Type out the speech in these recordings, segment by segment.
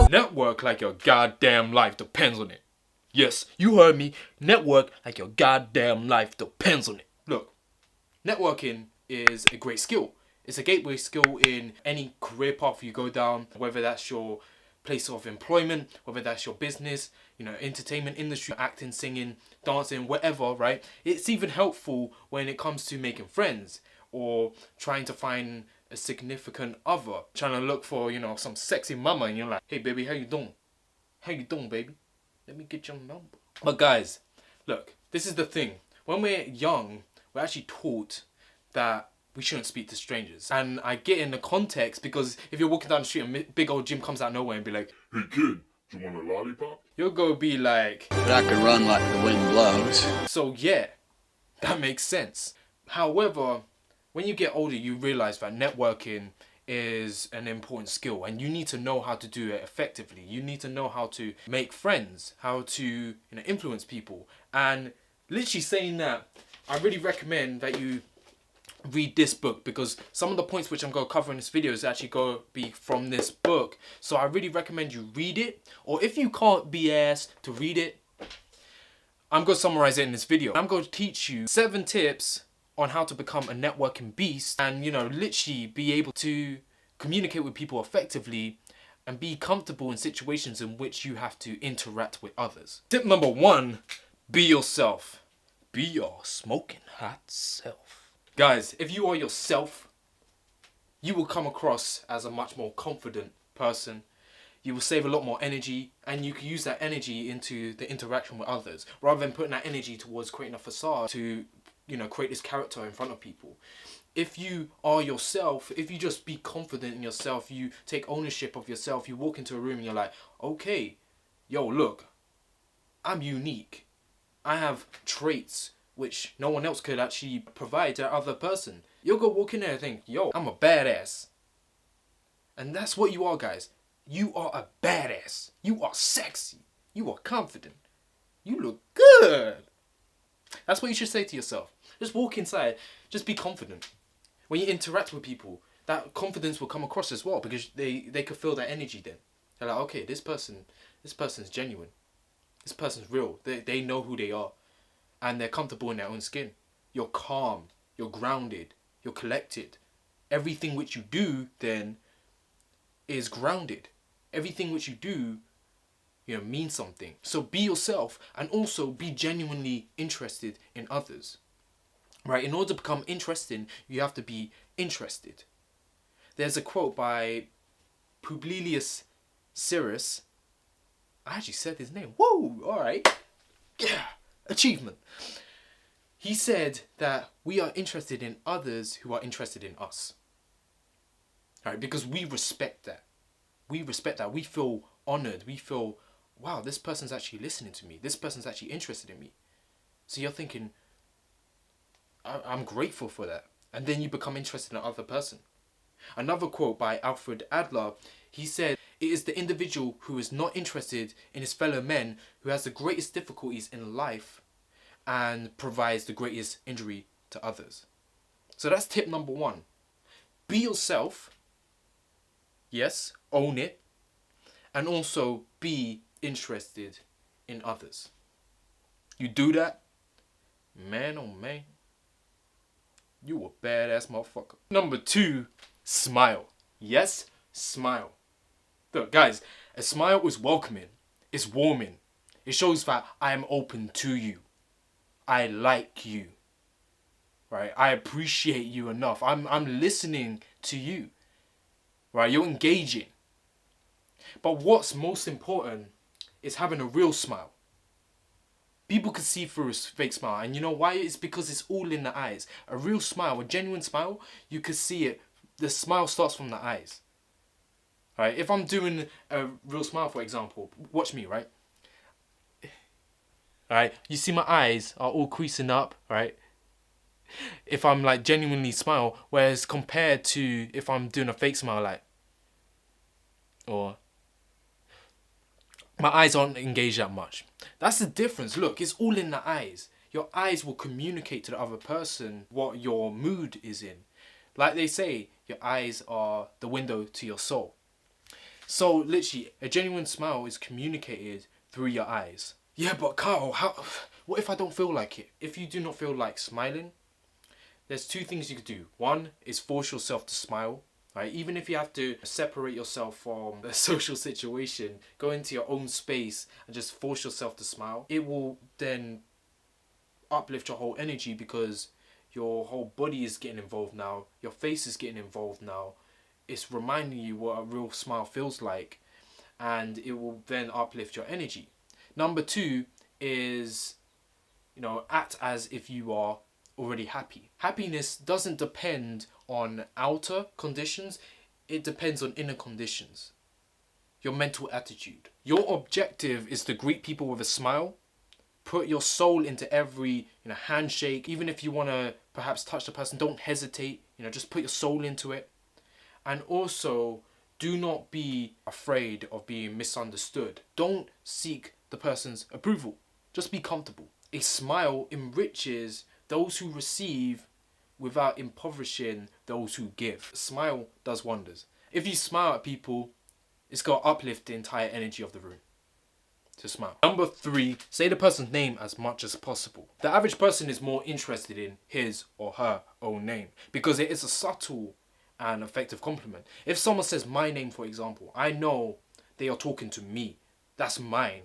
Network like your goddamn life depends on it. Yes, you heard me. Network like your goddamn life depends on it. Look, networking is a great skill. It's a gateway skill in any career path you go down, whether that's your place of employment, whether that's your business, entertainment industry, acting, singing, dancing, whatever, right? It's even helpful when it comes to making friends or trying to find a significant other, trying to look for, some sexy mama, and you're like, hey baby, how you doing? How you doing, baby? Let me get your number. But guys, look, this is the thing. When we're young, we're actually taught that we shouldn't speak to strangers. And I get in the context because if you're walking down the street and big old Jim comes out of nowhere and be like, hey kid, do you want a lollipop? You'll go be like, but I can run like the wind blows. So yeah, that makes sense. However, when you get older, you realize that networking is an important skill and you need to know how to do it effectively. You need to know how to make friends, how to influence people. And literally saying that, I really recommend that you read this book, because some of the points which I'm going to cover in this video is actually going to be from this book. So I really recommend you read it, or if you can't be asked to read it, I'm going to summarize it in this video. I'm going to teach you 7 tips on how to become a networking beast and, literally be able to communicate with people effectively and be comfortable in situations in which you have to interact with others. Tip number 1, be yourself. Be your smoking hot self. Guys, if you are yourself, you will come across as a much more confident person. You will save a lot more energy, and you can use that energy into the interaction with others rather than putting that energy towards creating a facade to create this character in front of people. If you are yourself, if you just be confident in yourself, you take ownership of yourself, you walk into a room and you're like, okay, yo, look, I'm unique. I have traits which no one else could actually provide to that other person. You'll go walk in there and think, yo, I'm a badass. And that's what you are, guys. You are a badass. You are sexy. You are confident. You look good. That's what you should say to yourself. Just walk inside. Just be confident. When you interact with people, that confidence will come across as well, because they could feel that energy then. They're like, okay, this person's genuine. This person's real. They know who they are. And they're comfortable in their own skin. You're calm. You're grounded. You're collected. Everything which you do then is grounded. Everything which you do means something. So be yourself, and also be genuinely interested in others. Right? In order to become interesting, you have to be interested. There's a quote by Publius Syrus. I actually said his name. Whoa! Alright. Yeah! Achievement. He said that we are interested in others who are interested in us. Alright? Because we respect that. We respect that. We feel honored. We feel, wow, this person's actually listening to me. This person's actually interested in me. So you're thinking, I'm grateful for that. And then you become interested in the other person. Another quote by Alfred Adler, he said, it is the individual who is not interested in his fellow men who has the greatest difficulties in life and provides the greatest injury to others. So that's tip number 1. Be yourself. Yes, own it. And also be interested in others. You do that, man oh man, you a badass motherfucker. Number 2, smile. Yes, smile. Look, guys, a smile is welcoming. It's warming. It shows that I am open to you. I like you. Right? I appreciate you enough. I'm listening to you. Right? You're engaging. But what's most important is having a real smile. People can see through a fake smile. And you know why? It's because it's all in the eyes. A real smile, a genuine smile, you can see it. The smile starts from the eyes. Right? If I'm doing a real smile, for example, watch me, right? Alright? You see my eyes are all creasing up, right? If I'm like genuinely smile, whereas compared to if I'm doing a fake smile, like, or my eyes aren't engaged that much. That's the difference. Look, it's all in the eyes. Your eyes will communicate to the other person what your mood is in. Like they say, your eyes are the window to your soul. So literally, a genuine smile is communicated through your eyes. Yeah, but Carl, what if I don't feel like it? If you do not feel like smiling, there's two things you could do. One is force yourself to smile. Right? Even if you have to separate yourself from a social situation, go into your own space and just force yourself to smile. It will then uplift your whole energy because your whole body is getting involved now. Your face is getting involved now. It's reminding you what a real smile feels like, and it will then uplift your energy. Number two is, act as if you are already happy. Happiness doesn't depend on outer conditions, it depends on inner conditions. Your mental attitude. Your objective is to greet people with a smile. Put your soul into every handshake. Even if you want to perhaps touch the person, don't hesitate. Just put your soul into it. And also, do not be afraid of being misunderstood. Don't seek the person's approval. Just be comfortable. A smile enriches those who receive without impoverishing those who give. A smile does wonders. If you smile at people, it's going to uplift the entire energy of the room. To smile. Number three, say the person's name as much as possible. The average person is more interested in his or her own name because it is a subtle and effective compliment. If someone says my name, for example, I know they are talking to me. That's mine.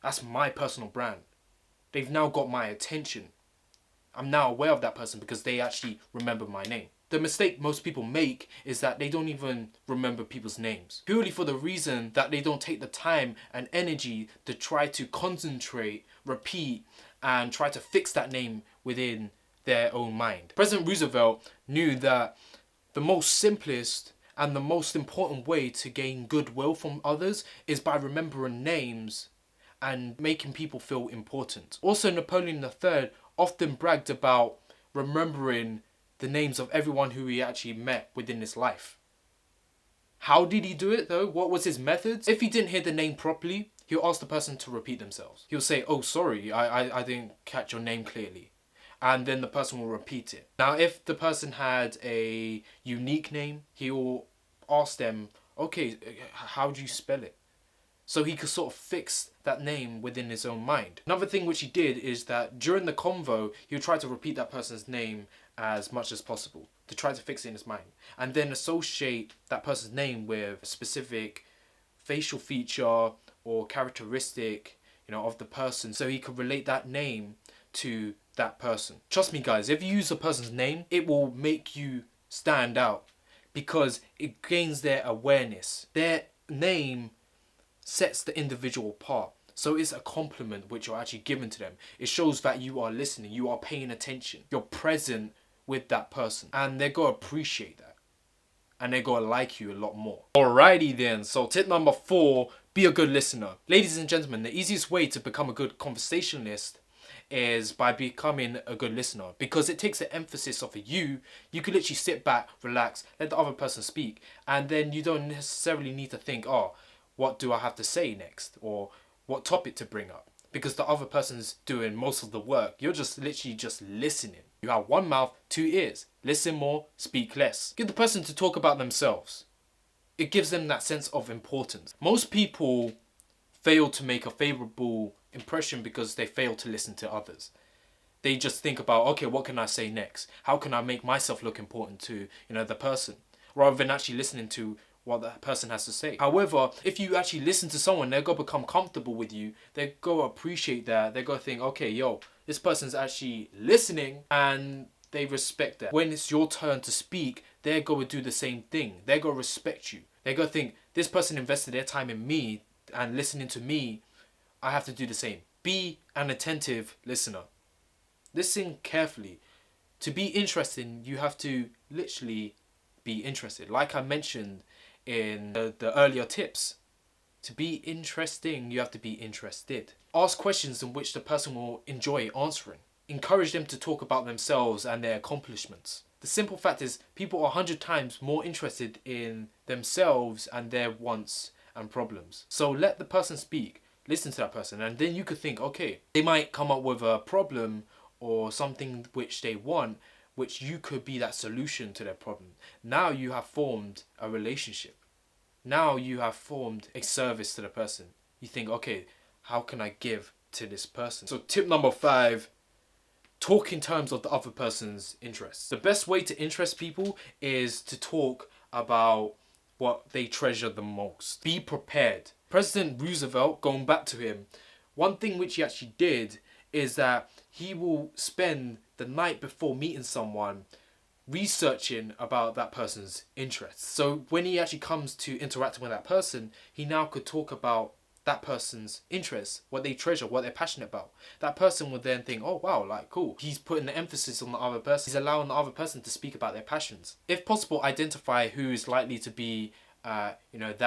That's my personal brand. They've now got my attention. I'm now aware of that person because they actually remember my name. The mistake most people make is that they don't even remember people's names. Purely for the reason that they don't take the time and energy to try to concentrate, repeat, and try to fix that name within their own mind. President Roosevelt knew that the most simplest and the most important way to gain goodwill from others is by remembering names and making people feel important. Also, Napoleon III often bragged about remembering the names of everyone who he actually met within his life. How did he do it though? What was his methods? If he didn't hear the name properly, he'll ask the person to repeat themselves. He'll say, oh sorry, I didn't catch your name clearly. And then the person will repeat it. Now if the person had a unique name, he'll ask them, okay, how do you spell it? So he could sort of fix that name within his own mind. Another thing which he did is that during the convo, he would try to repeat that person's name as much as possible to try to fix it in his mind. And then associate that person's name with a specific facial feature or characteristic, of the person. So he could relate that name to that person. Trust me guys, if you use a person's name, it will make you stand out because it gains their awareness. Their name sets the individual apart. So it's a compliment which you're actually giving to them. It shows that you are listening, you are paying attention, you're present with that person. And they're going to appreciate that. And they're going to like you a lot more. Alrighty then, so tip number 4, be a good listener. Ladies and gentlemen, the easiest way to become a good conversationalist is by becoming a good listener, because it takes the emphasis off of you. You can literally sit back, relax, let the other person speak, and then you don't necessarily need to think, oh, what do I have to say next? Or what topic to bring up? Because the other person's doing most of the work. You're just literally just listening. You have one mouth, 2 ears. Listen more, speak less. Give the person to talk about themselves. It gives them that sense of importance. Most people fail to make a favourable impression because they fail to listen to others. They just think about, okay, what can I say next? How can I make myself look important to, the person? Rather than actually listening to what that person has to say. However, if you actually listen to someone, they're going to become comfortable with you. They're going to appreciate that. They're going to think, okay, yo, this person's actually listening, and they respect that. When it's your turn to speak, they're going to do the same thing. They're going to respect you. They're going to think, this person invested their time in me and listening to me. I have to do the same. Be an attentive listener. Listen carefully. To be interesting, you have to literally be interested. Like I mentioned in the earlier tips, to be interesting, you have to be interested. Ask questions in which the person will enjoy answering. Encourage them to talk about themselves and their accomplishments. The simple fact is, people are 100 times more interested in themselves and their wants and problems. So let the person speak, listen to that person, and then you could think, okay, they might come up with a problem or something which they want, which you could be that solution to their problem. Now you have formed a relationship. Now you have formed a service to the person. You think, okay, how can I give to this person? So tip number 5, talk in terms of the other person's interests. The best way to interest people is to talk about what they treasure the most. Be prepared. President Roosevelt, going back to him, one thing which he actually did is that he will spend the night before meeting someone researching about that person's interests. So when he actually comes to interacting with that person, he now could talk about that person's interests, what they treasure, what they're passionate about. That person would then think, oh wow, like cool. He's putting the emphasis on the other person. He's allowing the other person to speak about their passions. If possible, identify who is likely to be, that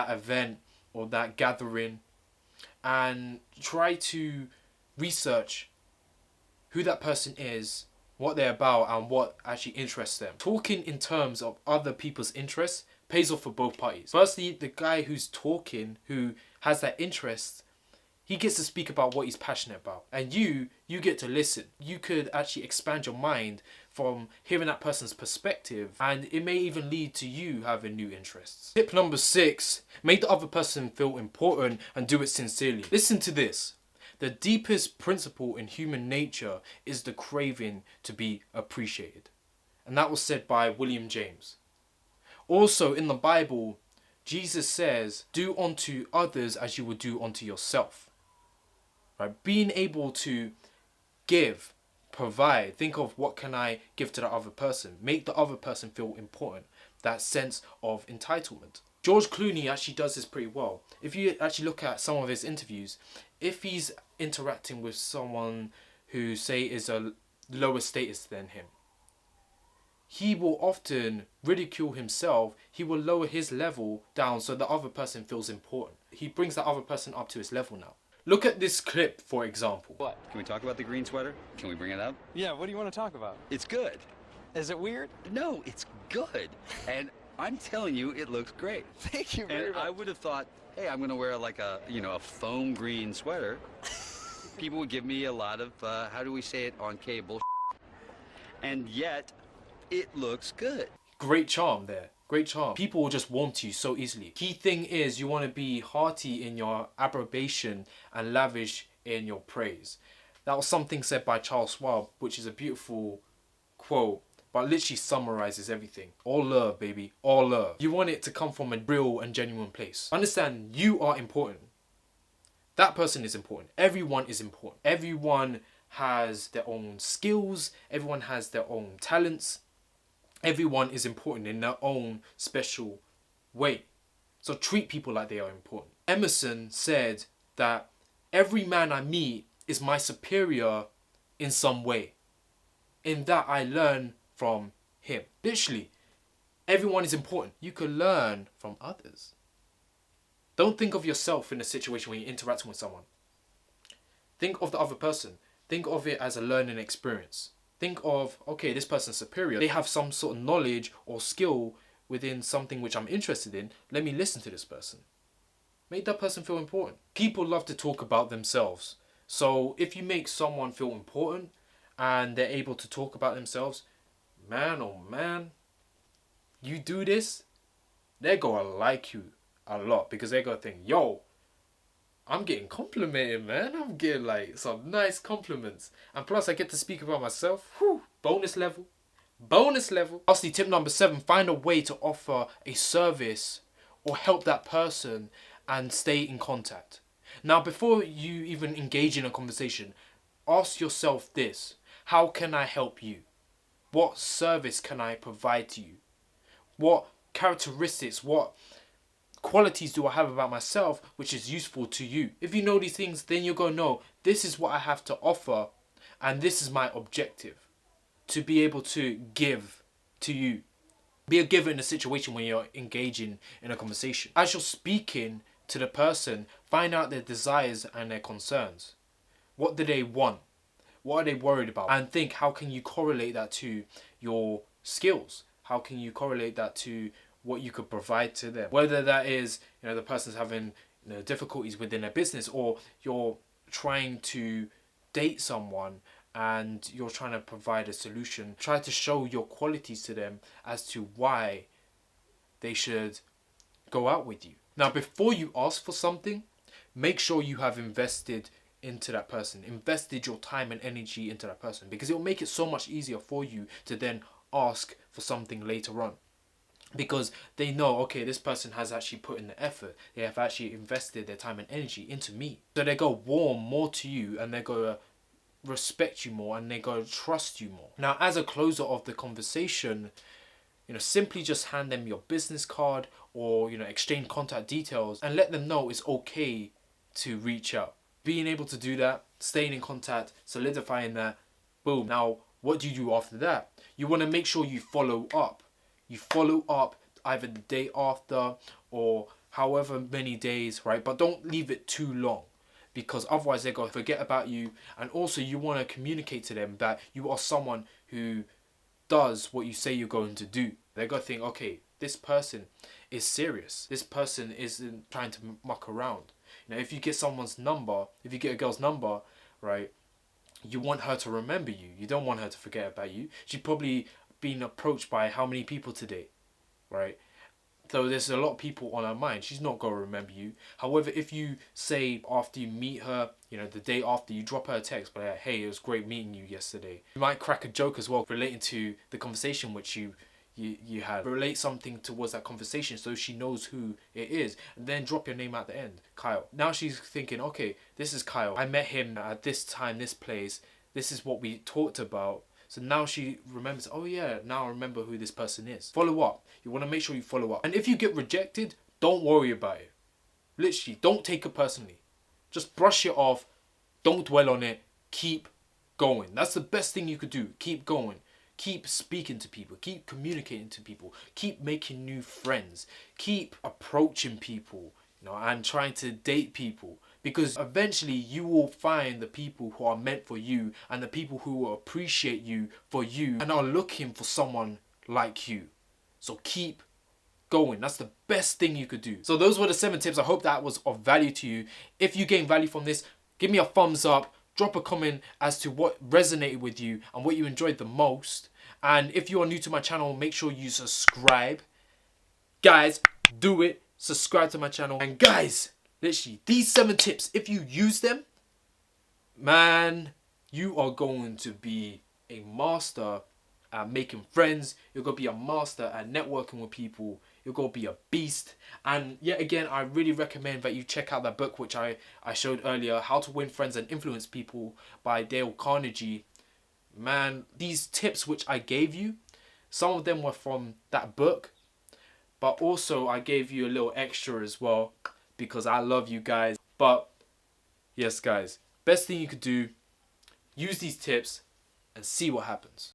event or that gathering, and try to research who that person is, what they're about, and what actually interests them. Talking in terms of other people's interests pays off for both parties. Firstly, the guy who's talking, who has that interest, he gets to speak about what he's passionate about. And you get to listen. You could actually expand your mind from hearing that person's perspective, and it may even lead to you having new interests. Tip number 6, make the other person feel important and do it sincerely. Listen to this. The deepest principle in human nature is the craving to be appreciated. And that was said by William James. Also in the Bible, Jesus says, do unto others as you would do unto yourself. Right? Being able to give, provide, think of what can I give to the other person. Make the other person feel important. That sense of entitlement. George Clooney actually does this pretty well. If you actually look at some of his interviews, if he's interacting with someone who, say, is a lower status than him, he will often ridicule himself. He will lower his level down so the other person feels important. He brings the other person up to his level now. Look at this clip, for example. What? Can we talk about the green sweater? Can we bring it up? Yeah, what do you want to talk about? It's good. Is it weird? No, it's good. And I'm telling you, it looks great. Thank you very And much. I would have thought, hey, I'm going to wear like a foam green sweater. People would give me a lot of, how do we say it on cable? And yet, it looks good. Great charm there. Great charm. People will just warm to you so easily. Key thing is you want to be hearty in your approbation and lavish in your praise. That was something said by Charles Schwab, which is a beautiful quote, but literally summarizes everything. All love, baby. All love. You want it to come from a real and genuine place. Understand, you are important. That person is important. Everyone is important. Everyone has their own skills. Everyone has their own talents. Everyone is important in their own special way. So treat people like they are important. Emerson said that every man I meet is my superior in some way. In that I learn from him. Literally, everyone is important. You can learn from others. Don't think of yourself in a situation when you're interacting with someone. Think of the other person. Think of it as a learning experience. Think of, okay, this person's superior. They have some sort of knowledge or skill within something which I'm interested in. Let me listen to this person. Make that person feel important. People love to talk about themselves. So if you make someone feel important and they're able to talk about themselves, man, oh man, you do this, they're going to like you a lot because they're going to think, yo, I'm getting complimented, man. I'm getting like some nice compliments. And plus I get to speak about myself. Whew, bonus level. Bonus level. Lastly, tip number 7, find a way to offer a service or help that person and stay in contact. Now, before you even engage in a conversation, ask yourself this. How can I help you? What service can I provide to you? What characteristics, what qualities do I have about myself which is useful to you? If you know these things, then you're going to know this is what I have to offer and this is my objective. To be able to give to you. Be a giver in a situation when you're engaging in a conversation. As you're speaking to the person, find out their desires and their concerns. What do they want? What are they worried about? And think, how can you correlate that to your skills? How can you correlate that to what you could provide to them? Whether that is, the person's having difficulties within their business, or you're trying to date someone and you're trying to provide a solution. Try to show your qualities to them as to why they should go out with you. Now, before you ask for something, make sure you have invested into that person, invested your time and energy into that person, because it will make it so much easier for you to then ask for something later on. Because they know, okay, this person has actually put in the effort. They have actually invested their time and energy into me. So they go warm more to you, and they're going to respect you more, and they're going to trust you more. Now, as a closer of the conversation, simply just hand them your business card, or, exchange contact details and let them know it's okay to reach out. Being able to do that, staying in contact, solidifying that, boom. Now, what do you do after that? You want to make sure you follow up. You follow up either the day after or however many days, right? But don't leave it too long, because otherwise they're going to forget about you. And also you want to communicate to them that you are someone who does what you say you're going to do. They're going to think, okay, this person is serious. This person isn't trying to muck around. If you get someone's number, if you get a girl's number, right, you want her to remember you. You don't want her to forget about you. She's probably been approached by how many people today, right? So there's a lot of people on her mind. She's not going to remember you. However, if you say after you meet her, the day after, you drop her a text, but hey, it was great meeting you yesterday. You might crack a joke as well relating to the conversation which you had. Relate something towards that conversation so she knows who it is. And then drop your name at the end, Kyle. Now she's thinking, okay, this is Kyle. I met him at this time, this place. This is what we talked about. So now she remembers, oh yeah, now I remember who this person is. Follow up. You want to make sure you follow up. And if you get rejected, don't worry about it. Literally, don't take it personally. Just brush it off. Don't dwell on it. Keep going. That's the best thing you could do. Keep going. Keep speaking to people. Keep communicating to people. Keep making new friends. Keep approaching people, and trying to date people. Because eventually you will find the people who are meant for you, and the people who will appreciate you for you and are looking for someone like you. So keep going. That's the best thing you could do. So those were the 7 tips. I hope that was of value to you. If you gained value from this, give me a thumbs up. Drop a comment as to what resonated with you and what you enjoyed the most. And if you are new to my channel, make sure you subscribe. Guys, do it. Subscribe to my channel. And guys, literally, these 7 tips, if you use them, man, you are going to be a master at making friends. You're going to be a master at networking with people. You're going to be a beast. And yet again, I really recommend that you check out that book which I showed earlier, How to Win Friends and Influence People by Dale Carnegie. Man, these tips which I gave you, some of them were from that book. But also I gave you a little extra as well, because I love you guys. But yes, guys, best thing you could do, use these tips and see what happens.